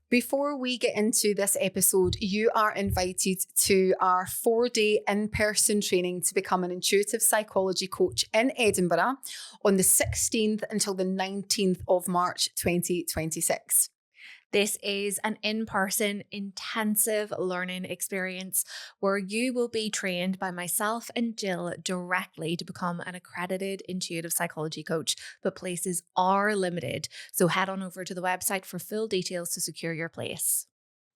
Before we get into this episode, you are invited to our 4-day in-person training to become an intuitive psychology coach in Edinburgh on the 16th until the 19th of March 2026. This is an in-person intensive learning experience where you will be trained by myself and Jill directly to become an accredited intuitive psychology coach, but places are limited. So head on over to the website for full details to secure your place.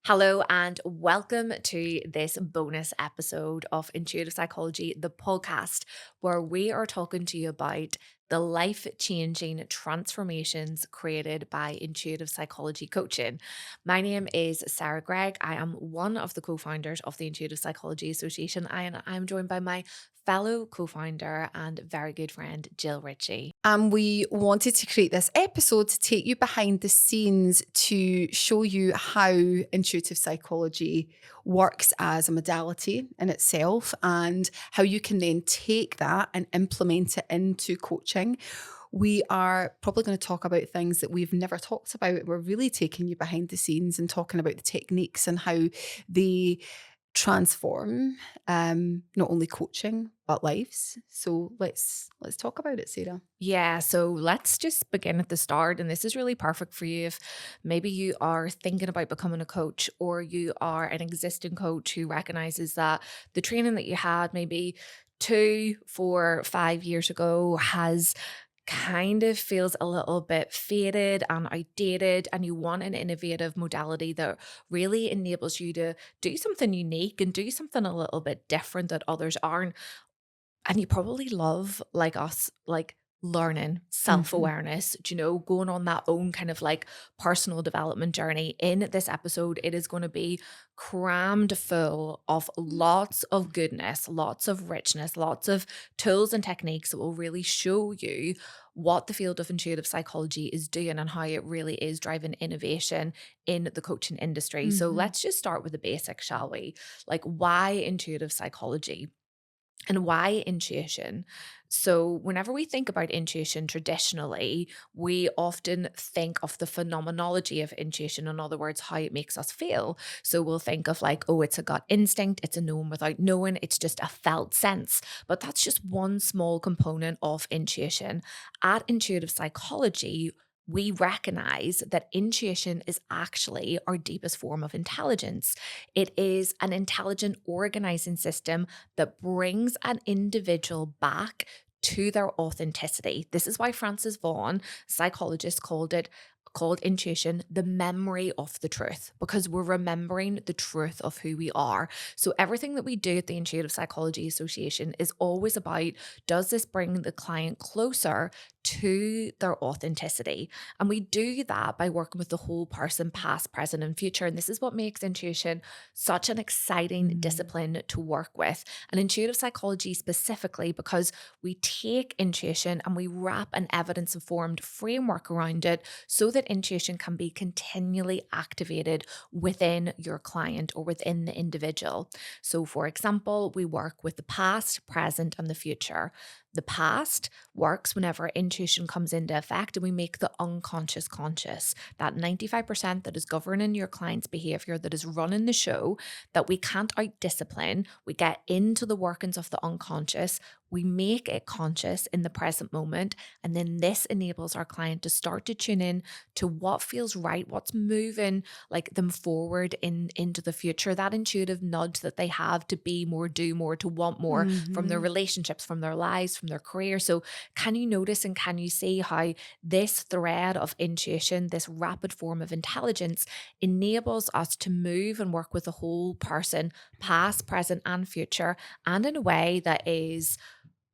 Hello and welcome to this bonus episode of Intuitive Psychology, the podcast, where we are talking to you about the life-changing transformations created by intuitive psychology coaching. My name is Sarah Gregg. I am one of the co-founders of the Intuitive Psychology Association, and I'm joined by my fellow co-founder and very good friend, Jill Ritchie. And we wanted to create this episode to take you behind the scenes to show you how intuitive psychology works as a modality in itself and how you can then take that and implement it into coaching. We are probably going to talk about things that we've never talked about. We're really taking you behind the scenes and talking about the techniques and how they transform not only coaching but lives. So let's talk about it, Sarah. Yeah, so let's just begin at the start. And this is really perfect for you if maybe you are thinking about becoming a coach, or you are an existing coach who recognizes that the training that you had maybe 2, 4, 5 years ago has kind of feels a little bit faded and outdated, and you want an innovative modality that really enables you to do something unique and do something a little bit different that others aren't. And you probably love, like us, like learning, self-awareness, going on that own kind of like personal development journey. In this episode, it is going to be crammed full of lots of goodness, lots of richness, lots of tools and techniques that will really show you what the field of intuitive psychology is doing and how it really is driving innovation in the coaching industry. So let's just start with the basics, shall we? Like, why intuitive psychology? And why intuition? So, whenever we think about intuition traditionally, we often think of the phenomenology of intuition. In other words, how it makes us feel. So, we'll think of like, oh, it's a gut instinct, it's a knowing without knowing, it's just a felt sense. But that's just one small component of intuition. At intuitive psychology, we recognize that intuition is actually our deepest form of intelligence. It is an intelligent organizing system that brings an individual back to their authenticity. This is why Francis Vaughan, psychologist, called intuition the memory of the truth, because we're remembering the truth of who we are. So everything that we do at the Intuitive Psychology Association is always about, does this bring the client closer to their authenticity? And we do that by working with the whole person, past, present, and future. And this is what makes intuition such an exciting discipline to work with. And intuitive psychology specifically, because we take intuition and we wrap an evidence-informed framework around it so that intuition can be continually activated within your client or within the individual. So, for example, we work with the past, present, and the future. The past works whenever intuition comes into effect and we make the unconscious conscious. That 95% that is governing your client's behavior, that is running the show, that we can't out-discipline. We get into the workings of the unconscious. We make it conscious in the present moment. And then this enables our client to start to tune in to what feels right, what's moving like them forward into the future, that intuitive nudge that they have to be more, do more, to want more from their relationships, from their lives, from their career. So can you notice and can you see how this thread of intuition, this rapid form of intelligence, enables us to move and work with the whole person, past, present, and future, and in a way that is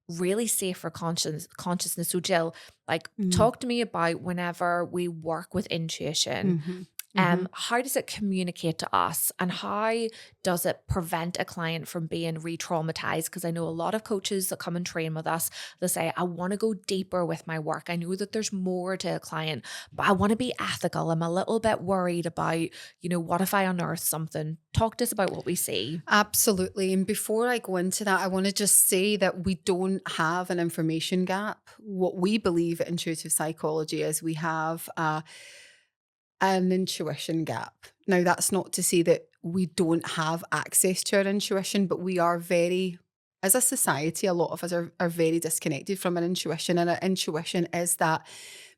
really safe for consciousness. So Jill, like talk to me about whenever we work with intuition, how does it communicate to us and how does it prevent a client from being re-traumatized? Because I know a lot of coaches that come and train with us, they'll say, I want to go deeper with my work. I know that there's more to a client, but I want to be ethical. I'm a little bit worried about, what if I unearth something? Talk to us about what we see. Absolutely. And before I go into that, I want to just say that we don't have an information gap. What we believe at intuitive psychology is we have an intuition gap. Now, that's not to say that we don't have access to our intuition, but we are very, as a society, a lot of us are very disconnected from our intuition. And our intuition is that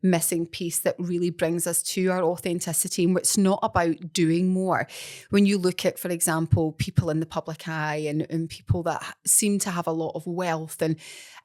missing piece that really brings us to our authenticity. And it's not about doing more. When you look at, for example, people in the public eye and people that seem to have a lot of wealth and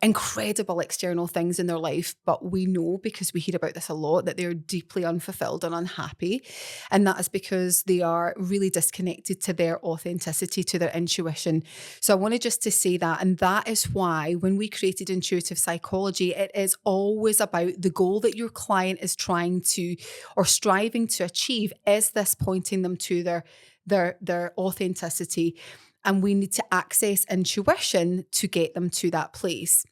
incredible external things in their life, but we know because we hear about this a lot that they're deeply unfulfilled and unhappy. And that is because they are really disconnected to their authenticity, to their intuition. So I wanted just to say that. And that is why when we created intuitive psychology, it is always about the goal that your client is trying to or striving to achieve. Is this pointing them to their authenticity? And we need to access intuition to get them to that place.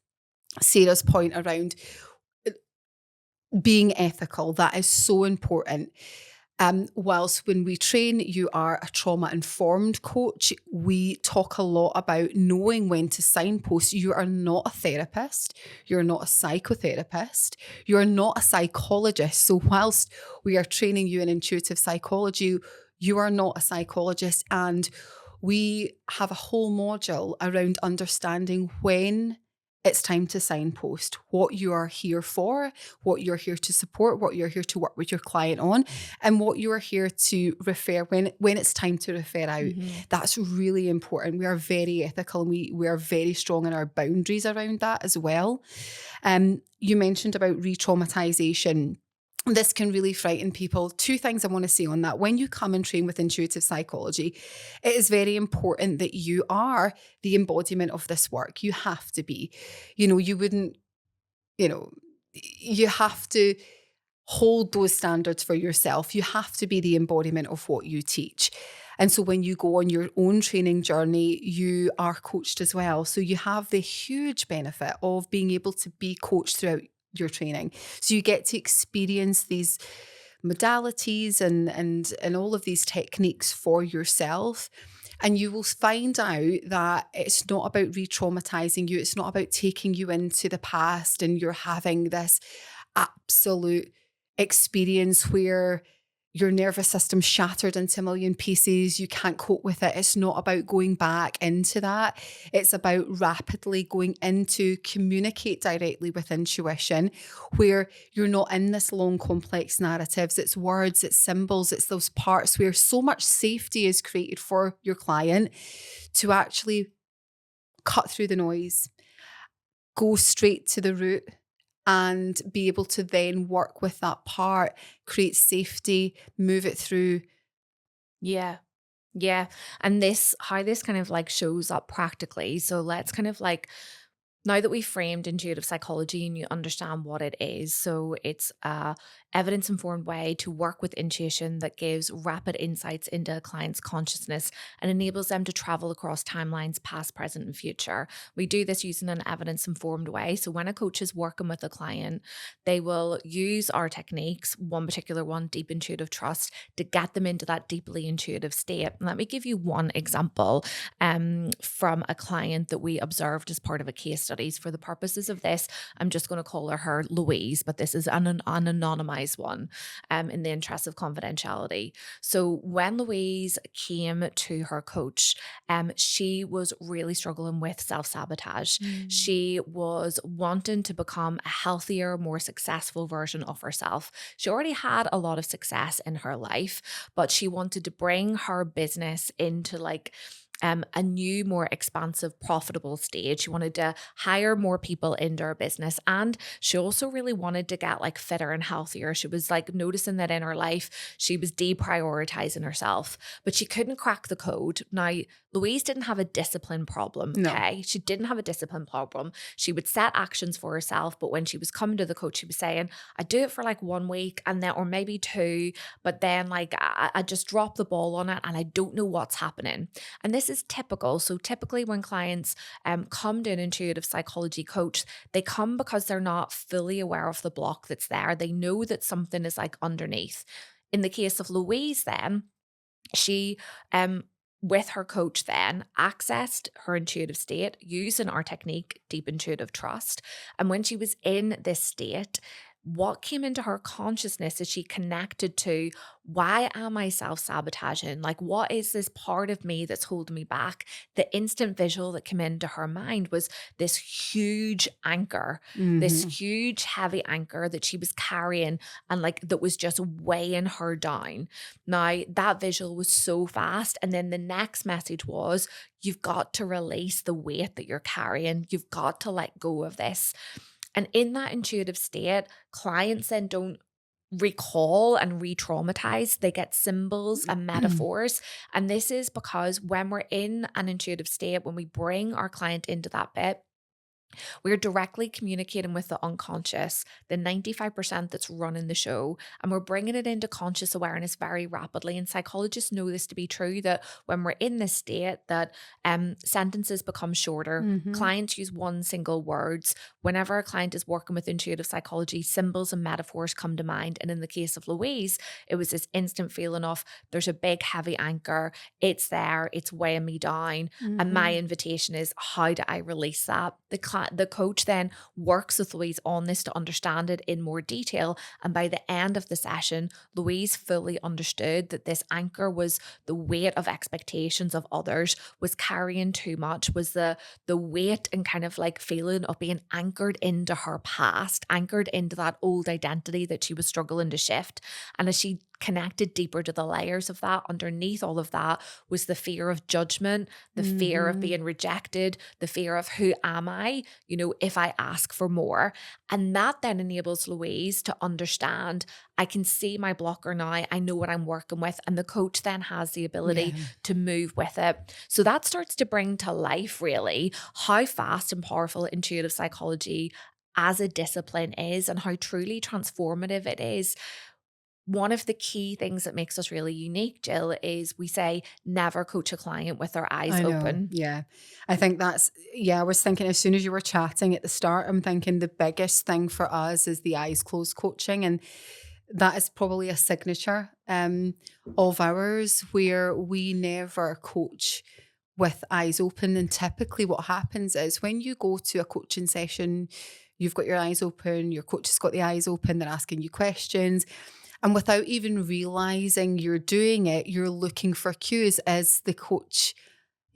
Sarah's point around being ethical, that is so important. Whilst when we train, you are a trauma informed coach, we talk a lot about knowing when to signpost. You are not a therapist. You're not a psychotherapist. You're not a psychologist. So, whilst we are training you in intuitive psychology, you are not a psychologist. And we have a whole module around understanding when it's time to signpost what you are here for, what you're here to support, what you're here to work with your client on, and what you're here to refer when it's time to refer out. Mhm. That's really important. We are very ethical and we are very strong in our boundaries around that as well. You mentioned about re-traumatization. This can really frighten people. Two things I want to say on that. When you come and train with intuitive psychology, it is very important that you are the embodiment of this work. You have to be. You wouldn't, you know, you have to hold those standards for yourself. You have to be the embodiment of what you teach. And so when you go on your own training journey, you are coached as well. So you have the huge benefit of being able to be coached throughout your training. So you get to experience these modalities and all of these techniques for yourself. And you will find out that it's not about re-traumatizing you. It's not about taking you into the past and you're having this absolute experience where your nervous system's shattered into a million pieces. You can't cope with it. It's not about going back into that. It's about rapidly going into communicate directly with intuition, where you're not in this long, complex narratives. It's words, it's symbols, it's those parts where so much safety is created for your client to actually cut through the noise, go straight to the root and be able to then work with that part, create safety, move it through. Yeah. Yeah. And how this kind of like shows up practically. So let's kind of like, now that we've framed intuitive psychology and you understand what it is, so it's a evidence informed way to work with intuition that gives rapid insights into a client's consciousness and enables them to travel across timelines past, present, and future. We do this using an evidence informed way. So when a coach is working with a client, they will use our techniques, one particular one, deep intuitive trust, to get them into that deeply intuitive state. And let me give you one example from a client that we observed as part of a case studies. For the purposes of this, I'm just going to call her Louise, but this is an anonymized one in the interest of confidentiality. So when Louise came to her coach, she was really struggling with self-sabotage. Mm. She was wanting to become a healthier, more successful version of herself. She already had a lot of success in her life, but she wanted to bring her business into like a new, more expansive, profitable stage. She wanted to hire more people into her business. And she also really wanted to get like fitter and healthier. She was like noticing that in her life, she was deprioritizing herself, but she couldn't crack the code. Now, Louise didn't have a discipline problem. No. Okay. She didn't have a discipline problem. She would set actions for herself. But when she was coming to the coach, she was saying, I do it for like 1 week and then, or maybe two, but then like I just drop the ball on it and I don't know what's happening. And this is typical. So typically when clients come to an intuitive psychology coach, they come because they're not fully aware of the block that's there. They know that something is like underneath. In the case of Louise, then, she with her coach then accessed her intuitive state using our technique, deep intuitive trust. And when she was in this state, what came into her consciousness as she connected to, why am I self-sabotaging? Like, what is this part of me that's holding me back? The instant visual that came into her mind was this huge anchor, this Mhm. huge heavy anchor that she was carrying and like that was just weighing her down. Now, that visual was so fast. And then the next message was, you've got to release the weight that you're carrying. You've got to let go of this. And in that intuitive state, clients then don't recall and re traumatize. They get symbols and metaphors. And this is because when we're in an intuitive state, when we bring our client into that bit, we're directly communicating with the unconscious, the 95% that's running the show, and we're bringing it into conscious awareness very rapidly. And psychologists know this to be true, that when we're in this state, that sentences become shorter. Mhm. Clients use one single words. Whenever a client is working with intuitive psychology, symbols and metaphors come to mind. And in the case of Louise, it was this instant feeling of there's a big heavy anchor. It's there. It's weighing me down. And my Mhm. invitation is, how do I release that? The coach then works with Louise on this to understand it in more detail. And by the end of the session, Louise fully understood that this anchor was the weight of expectations of others, was carrying too much, was the weight and kind of like feeling of being anchored into her past, anchored into that old identity that she was struggling to shift. And as she connected deeper to the layers of that, underneath all of that was the fear of judgment, the fear of Mhm. being rejected, the fear of who am I, if I ask for more. And that then enables Louise to understand, I can see my blocker now, I know what I'm working with. And the coach then has the ability Yeah. to move with it. So that starts to bring to life really how fast and powerful intuitive psychology as a discipline is and how truly transformative it is. One of the key things that makes us really unique, Jill, is we say never coach a client with their eyes I know. open. Yeah. I think yeah, I was thinking as soon as you were chatting at the start, I'm thinking the biggest thing for us is the eyes closed coaching. And that is probably a signature of ours where we never coach with eyes open. And typically what happens is when you go to a coaching session, you've got your eyes open, your coach has got the eyes open, they're asking you questions. And without even realizing you're doing it, you're looking for cues as the coach.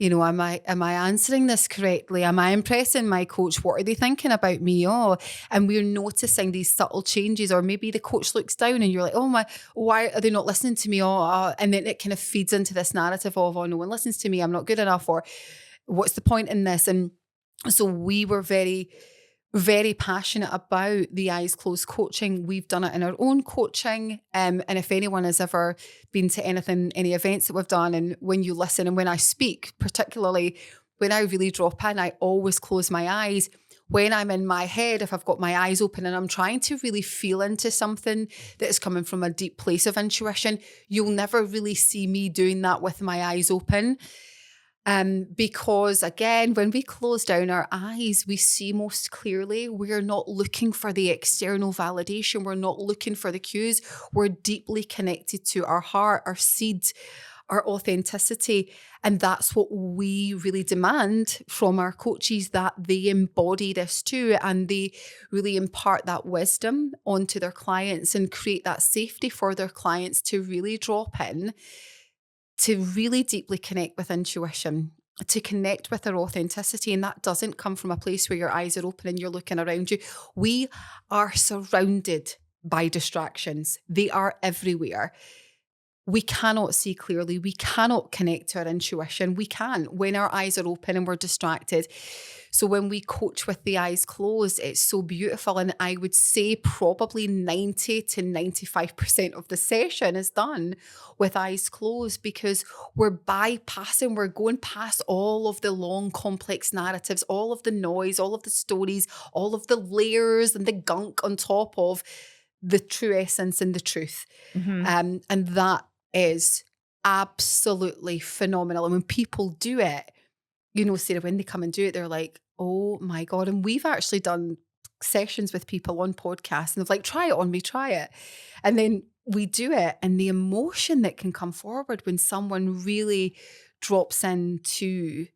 Am I answering this correctly? Am I impressing my coach? What are they thinking about me? Oh, and we're noticing these subtle changes, or maybe the coach looks down and you're like, oh my, why are they not listening to me? And then it kind of feeds into this narrative of, oh, no one listens to me. I'm not good enough, or what's the point in this? And so we were very, very passionate about the eyes closed coaching. We've done it in our own coaching. And if anyone has ever been to any events that we've done, and when you listen and when I speak, particularly when I really drop in, I always close my eyes. When I'm in my head, if I've got my eyes open and I'm trying to really feel into something that is coming from a deep place of intuition, you'll never really see me doing that with my eyes open. Because again, when we close down our eyes, we see most clearly. We're not looking for the external validation. We're not looking for the cues. We're deeply connected to our heart, our seed, our authenticity. And that's what we really demand from our coaches, that they embody this too. And they really impart that wisdom onto their clients and create that safety for their clients to really drop in, to really deeply connect with intuition, to connect with their authenticity. And that doesn't come from a place where your eyes are open and you're looking around you. We are surrounded by distractions, they are everywhere. We cannot see clearly. We cannot connect to our intuition. We can when our eyes are open and we're distracted. So when we coach with the eyes closed, it's so beautiful. And I would say probably 90 to 95% of the session is done with eyes closed because we're bypassing, we're going past all of the long, complex narratives, all of the noise, all of the stories, all of the layers and the gunk on top of the true essence and the truth. Mhm. And that is absolutely phenomenal. And when people do it, Sarah, when they come and do it, they're like, oh my God. And we've actually done sessions with people on podcasts and they're like, try it on me, try it. And then we do it. And the emotion that can come forward when someone really drops into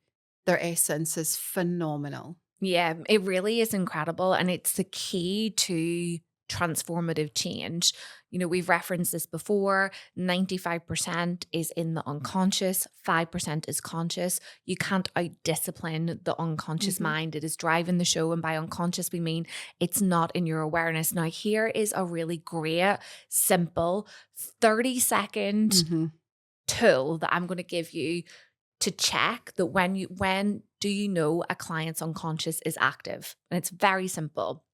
their essence is phenomenal. Yeah, it really is incredible. And it's the key to transformative change. We've referenced this before. 95% is in the unconscious, 5% is conscious. You can't out discipline the unconscious Mhm. mind. It is driving the show. And by unconscious, we mean it's not in your awareness. Now, here is a really great, simple 30-second Mhm. tool that I'm going to give you to check that when do you know a client's unconscious is active? And it's very simple.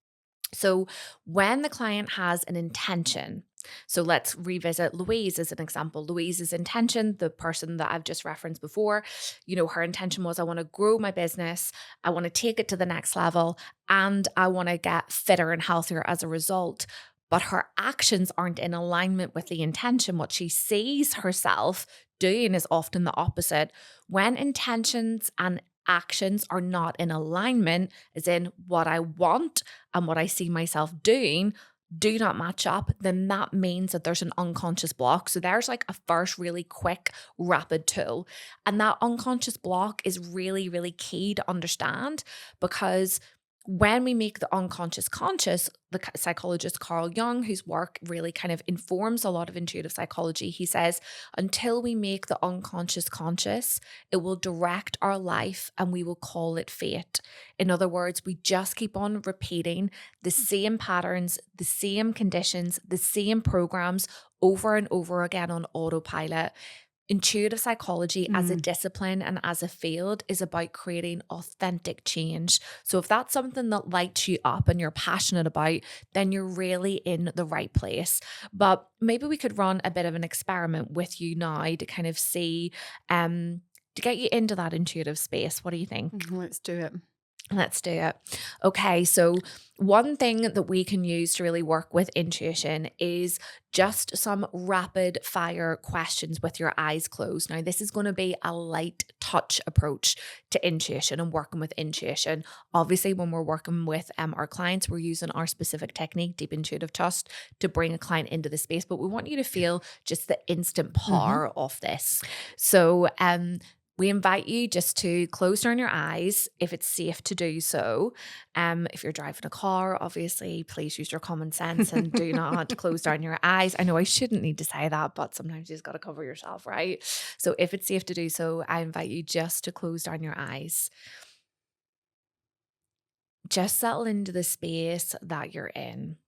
So when the client has an intention, so let's revisit Louise as an example. Louise's intention, the person that I've just referenced before, her intention was, I want to grow my business, I want to take it to the next level, and I want to get fitter and healthier as a result. But her actions aren't in alignment with the intention. What she sees herself doing is often the opposite. When intentions and actions are not in alignment, as in what I want and what I see myself doing, do not match up, then that means that there's an unconscious block. So there's like a first really quick, rapid tool. And that unconscious block is really, really key to understand, because when we make the unconscious conscious, the psychologist Carl Jung, whose work really kind of informs a lot of intuitive psychology, he says, until we make the unconscious conscious, it will direct our life and we will call it fate. In other words, we just keep on repeating the same patterns, the same conditions, the same programs over and over again on autopilot. Intuitive psychology as a Mm. discipline and as a field is about creating authentic change. So if that's something that lights you up and you're passionate about, then you're really in the right place. But maybe we could run a bit of an experiment with you now to kind of see, to get you into that intuitive space. What do you think? Let's do it. Let's do it. Okay, so one thing that we can use to really work with intuition is just some rapid fire questions with your eyes closed. Now, this is going to be a light touch approach to intuition and working with intuition. Obviously, when we're working with our clients, we're using our specific technique, deep intuitive trust, to bring a client into the space, but we want you to feel just the instant Mhm. power of this. So, we invite you just to close down your eyes if it's safe to do so. If you're driving a car, obviously, please use your common sense and do not close down your eyes. I know I shouldn't need to say that, but sometimes you just got to cover yourself, right? So if it's safe to do so, I invite you just to close down your eyes. Just settle into the space that you're in.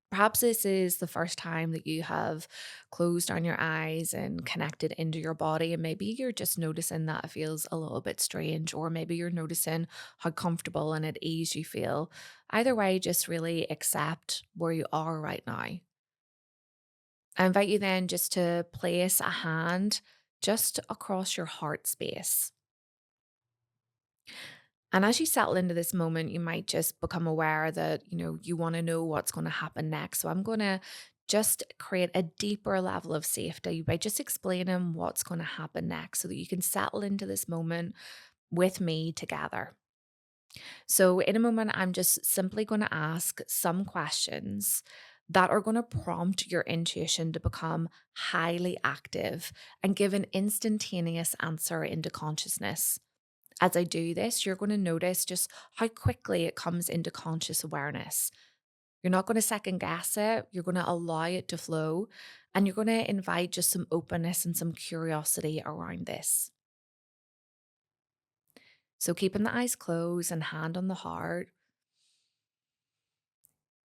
Perhaps this is the first time that you have closed down your eyes and connected into your body. And maybe you're just noticing that it feels a little bit strange, or maybe you're noticing how comfortable and at ease you feel. Either way, just really accept where you are right now. I invite you then just to place a hand just across your heart space. And as you settle into this moment, you might just become aware that, you want to know what's going to happen next. So I'm going to just create a deeper level of safety by just explaining what's going to happen next so that you can settle into this moment with me together. So in a moment, I'm just simply going to ask some questions that are going to prompt your intuition to become highly active and give an instantaneous answer into consciousness. As I do this, you're going to notice just how quickly it comes into conscious awareness. You're not going to second guess it. You're going to allow it to flow, and you're going to invite just some openness and some curiosity around this. So, keeping the eyes closed and hand on the heart,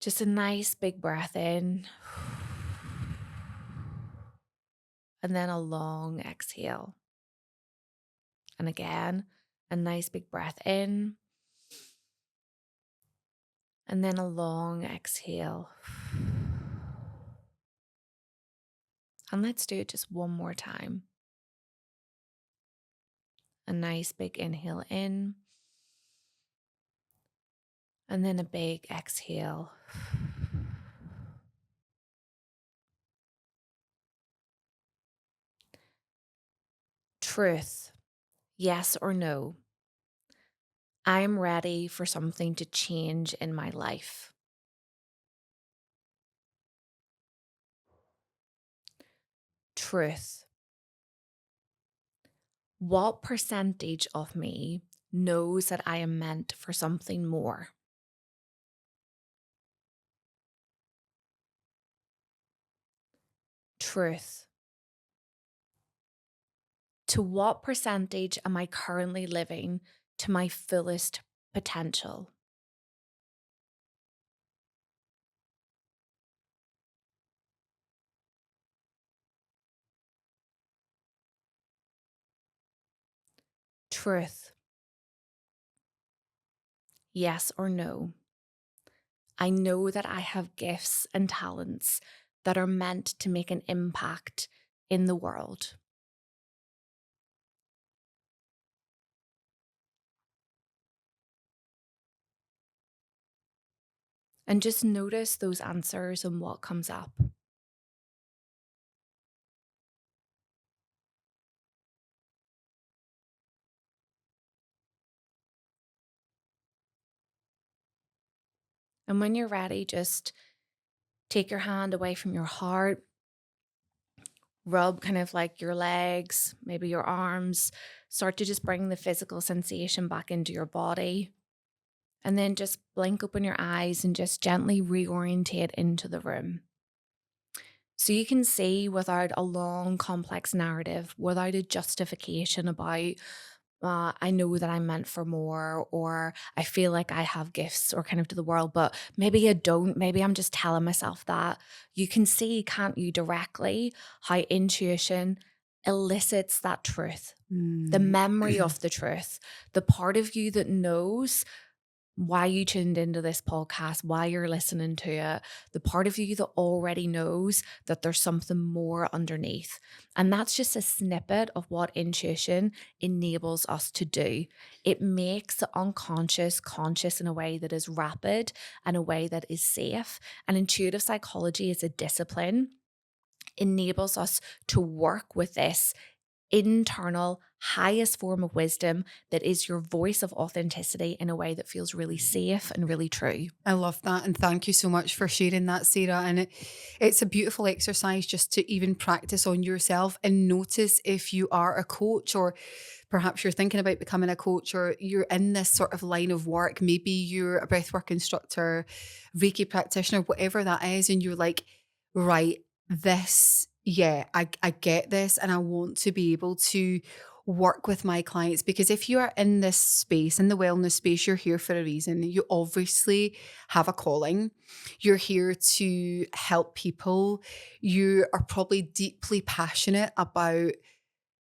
just a nice big breath in, and then a long exhale. And again, a nice big breath in, and then a long exhale. And let's do it just one more time. A nice big inhale in, and then a big exhale. Truth, yes or no. I am ready for something to change in my life. Truth. What percentage of me knows that I am meant for something more? Truth. To what percentage am I currently living to my fullest potential? Truth. Yes or no? I know that I have gifts and talents that are meant to make an impact in the world. And just notice those answers and what comes up. And when you're ready, just take your hand away from your heart, rub kind of like your legs, maybe your arms, start to just bring the physical sensation back into your body. And then just blink open your eyes and just gently reorientate into the room. So you can see without a long, complex narrative, without a justification about, I know that I'm meant for more, or I feel like I have gifts or kind of to the world, but maybe I don't. Maybe I'm just telling myself that. You can see, can't you, directly how intuition elicits that truth, the Mm. memory of the truth, the part of you that knows why you tuned into this podcast, why you're listening to it, the part of you that already knows that there's something more underneath. And that's just a snippet of what intuition enables us to do. It makes the unconscious conscious in a way that is rapid and a way that is safe. And intuitive psychology is a discipline, enables us to work with this internal, highest form of wisdom that is your voice of authenticity in a way that feels really safe and really true. I love that. And thank you so much for sharing that, Sarah. And it's a beautiful exercise just to even practice on yourself and notice if you are a coach, or perhaps you're thinking about becoming a coach, or you're in this sort of line of work. Maybe you're a breathwork instructor, Reiki practitioner, whatever that is. And you're like, right, this, yeah, I get this. And I want to be able to work with my clients, because if you are in this space, in the wellness space, you're here for a reason. You obviously have a calling. You're here to help people. You are probably deeply passionate about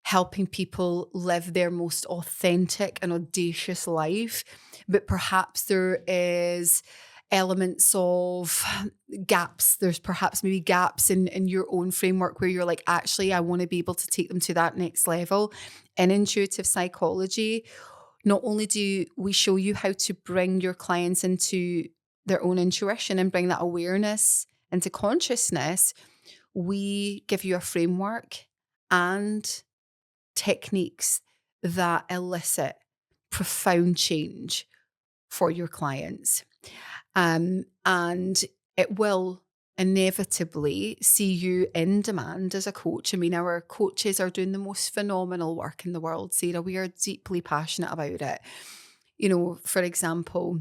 helping people live their most authentic and audacious life. But perhaps there is elements of gaps. There's perhaps maybe gaps in your own framework where you're like, actually, I want to be able to take them to that next level. In intuitive psychology, not only do we show you how to bring your clients into their own intuition and bring that awareness into consciousness, we give you a framework and techniques that elicit profound change for your clients. And it will inevitably see you in demand as a coach. I mean, our coaches are doing the most phenomenal work in the world, Sarah. We are deeply passionate about it. You know, for example,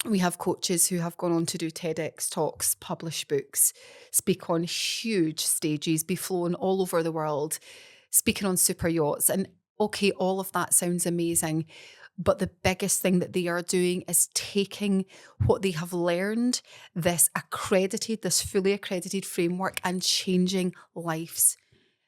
we have coaches who have gone on to do TEDx talks, publish books, speak on huge stages, be flown all over the world, speaking on super yachts. And okay, all of that sounds amazing. But the biggest thing that they are doing is taking what they have learned, this fully accredited framework, and changing lives.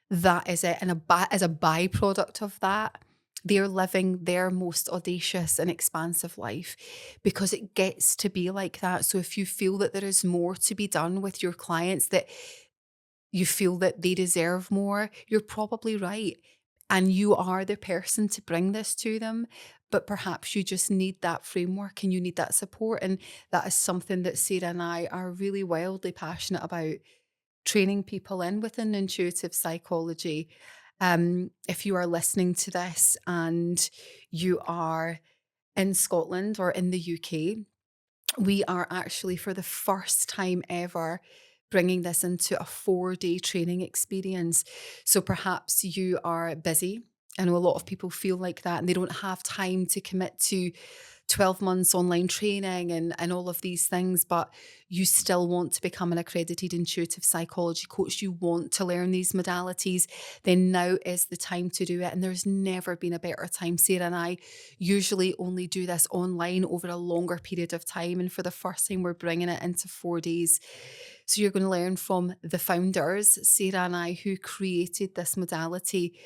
That is it. And as a byproduct of that, they're living their most audacious and expansive life, because it gets to be like that. So if you feel that there is more to be done with your clients, that you feel that they deserve more, you're probably right. And you are the person to bring this to them. But perhaps you just need that framework and you need that support. And that is something that Sarah and I are really wildly passionate about, training people in within intuitive psychology. If you are listening to this and you are in Scotland or in the UK, we are actually, for the first time ever, bringing this into a 4-day training experience. So perhaps you are busy. I know a lot of people feel like that and they don't have time to commit to 12 months online training and all of these things, but you still want to become an accredited intuitive psychology coach, you want to learn these modalities, then now is the time to do it. And there's never been a better time. Sarah and I usually only do this online over a longer period of time. And for the first time, we're bringing it into 4 days. So you're going to learn from the founders, Sarah and I, who created this modality.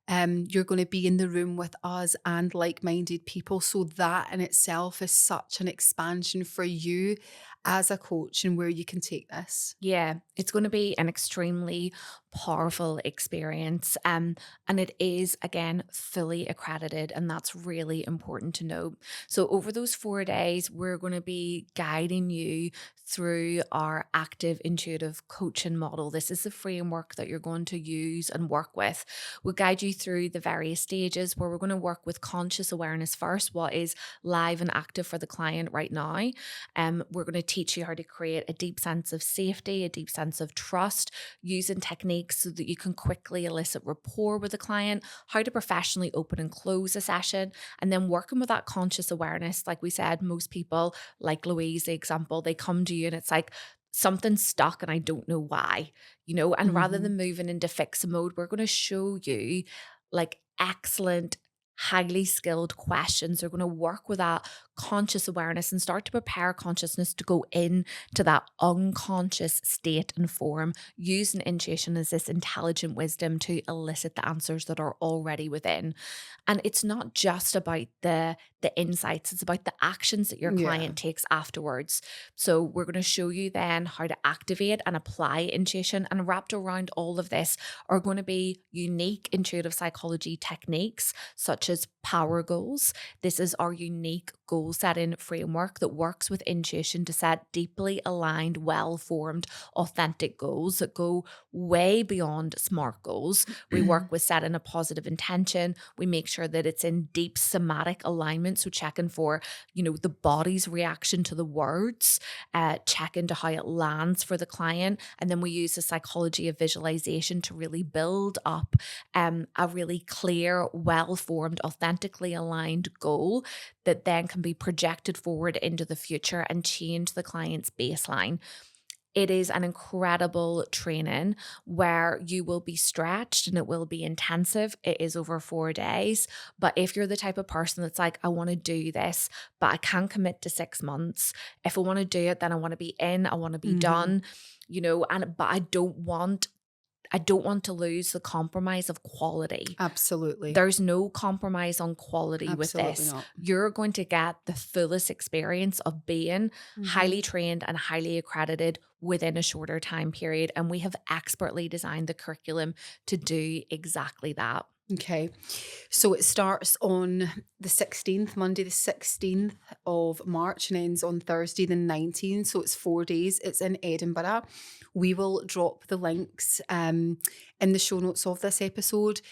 You're going to be in the room with us and like minded people. So, that in itself is such an expansion for you as a coach and where you can take this. Yeah, it's going to be an extremely powerful experience. And it is, again, fully accredited. And that's really important to know. So, over those 4 days, we're going to be guiding you through our active intuitive coaching model. This is the framework that you're going to use and work with. We'll guide you through the various stages where we're going to work with conscious awareness first, what is live and active for the client right now. We're going to teach you how to create a deep sense of safety, a deep sense of trust, using techniques so that you can quickly elicit rapport with the client, how to professionally open and close a session, and then working with that conscious awareness. Like we said, most people, like Louise, the example, they come to you and it's like, something's stuck and I don't know why, and rather Mhm. than moving into fix mode, we're going to show you like excellent, highly skilled questions. They're going to work with that conscious awareness and start to prepare consciousness to go in to that unconscious state and form, using intuition as this intelligent wisdom to elicit the answers that are already within. And it's not just about the insights, it's about the actions that your Yeah. client takes afterwards. So we're going to show you then how to activate and apply intuition, and wrapped around all of this are going to be unique intuitive psychology techniques such as power goals. This is our unique goal setting framework that works with intuition to set deeply aligned, well formed, authentic goals that go way beyond SMART goals. We work with setting a positive intention. We make sure that it's in deep somatic alignment. So checking for, the body's reaction to the words, check into how it lands for the client. And then we use the psychology of visualization to really build up a really clear, well formed, authentically aligned goal that then can be projected forward into the future and change the client's baseline. It is an incredible training where you will be stretched and it will be intensive. It is over 4 days. But if you're the type of person that's like, I want to do this, but I can't commit to 6 months. If I want to do it, then I want to be in, I want to be Mhm. done, but I don't want to lose the compromise of quality. Absolutely. There's no compromise on quality with Absolutely this. not. You're going to get the fullest experience of being Mhm. highly trained and highly accredited within a shorter time period. And we have expertly designed the curriculum to do exactly that. Okay. So it starts on the 16th, Monday, the 16th of March, and ends on Thursday, the 19th. So it's 4 days. It's in Edinburgh. We will drop the links in the show notes of this episode.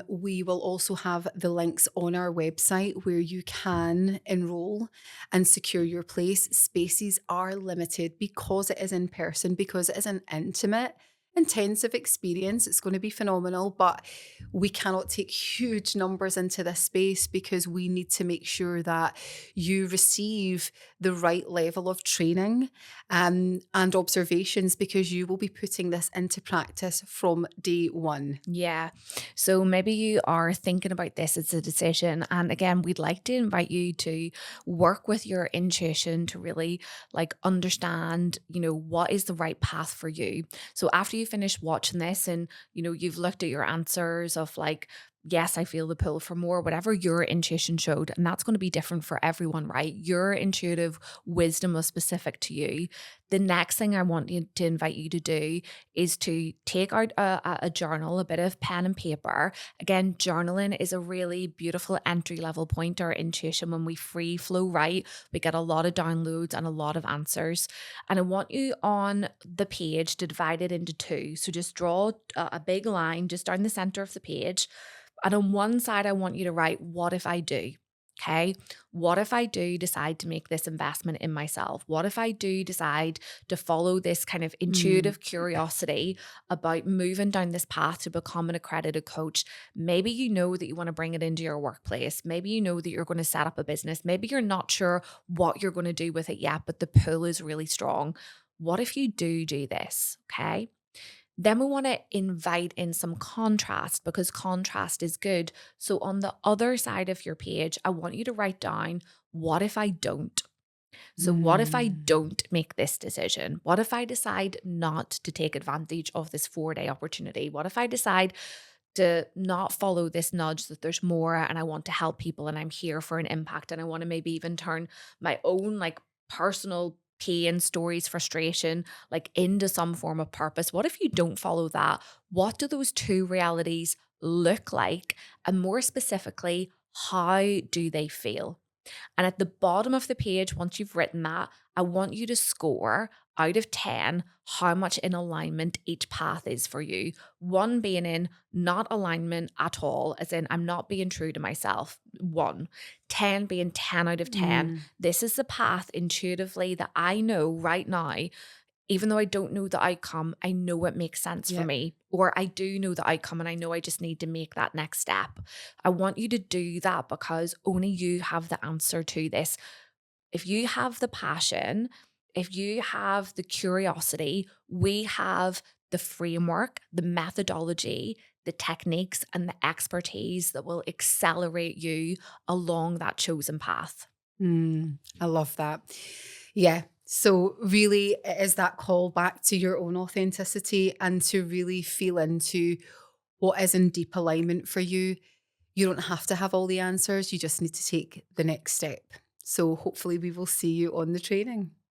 We will also have the links on our website where you can enroll and secure your place. Spaces are limited because it is in person, because it is an intimate, intensive experience. It's going to be phenomenal, but we cannot take huge numbers into this space because we need to make sure that you receive the right level of training and observations, because you will be putting this into practice from day one. Yeah. So maybe you are thinking about this as a decision. And again, we'd like to invite you to work with your intuition to really like understand, what is the right path for you. So after you finish watching this and, you've looked at your answers of like, yes, I feel the pull for more, whatever your intuition showed. And that's going to be different for everyone, right? Your intuitive wisdom was specific to you. The next thing I want you to invite you to do is to take out a journal, a bit of pen and paper. Again, journaling is a really beautiful entry level point to our intuition. When we free flow right, we get a lot of downloads and a lot of answers. And I want you on the page to divide it into two. So just draw a big line just down the center of the page. And on one side, I want you to write, what if I do? Okay. What if I do decide to make this investment in myself? What if I do decide to follow this kind of Mm, intuitive curiosity about moving down this path to become an accredited coach? Maybe you know that you want to bring it into your workplace. Maybe you know that you're going to set up a business. Maybe you're not sure what you're going to do with it yet, but the pull is really strong. What if you do this? Okay. Then we want to invite in some contrast because contrast is good. So, on the other side of your page, I want you to write down, what if I don't? So, what if I mm, don't make this decision? What if I decide not to take advantage of this 4-day opportunity? What if I decide to not follow this nudge that there's more and I want to help people and I'm here for an impact and I want to maybe even turn my own like personal pain, stories, frustration, like into some form of purpose? What if you don't follow that? What do those two realities look like? And more specifically, how do they feel? And at the bottom of the page, once you've written that, I want you to score out of 10 how much in alignment each path is for you. One being in not alignment at all, as in I'm not being true to myself. 1. 10 being 10 out of 10. mm. This is the path intuitively that I know right now, even though I don't know the outcome, I know it makes sense for Yep. me. Or I do know the outcome and I know I just need to make that next step. I want you to do that because only you have the answer to this. If you have the passion, if you have the curiosity, we have the framework, the methodology, the techniques, and the expertise that will accelerate you along that chosen path. I love that. Yeah. So, really, it is that call back to your own authenticity and to really feel into what is in deep alignment for you. You don't have to have all the answers. You just need to take the next step. So, hopefully, we will see you on the training.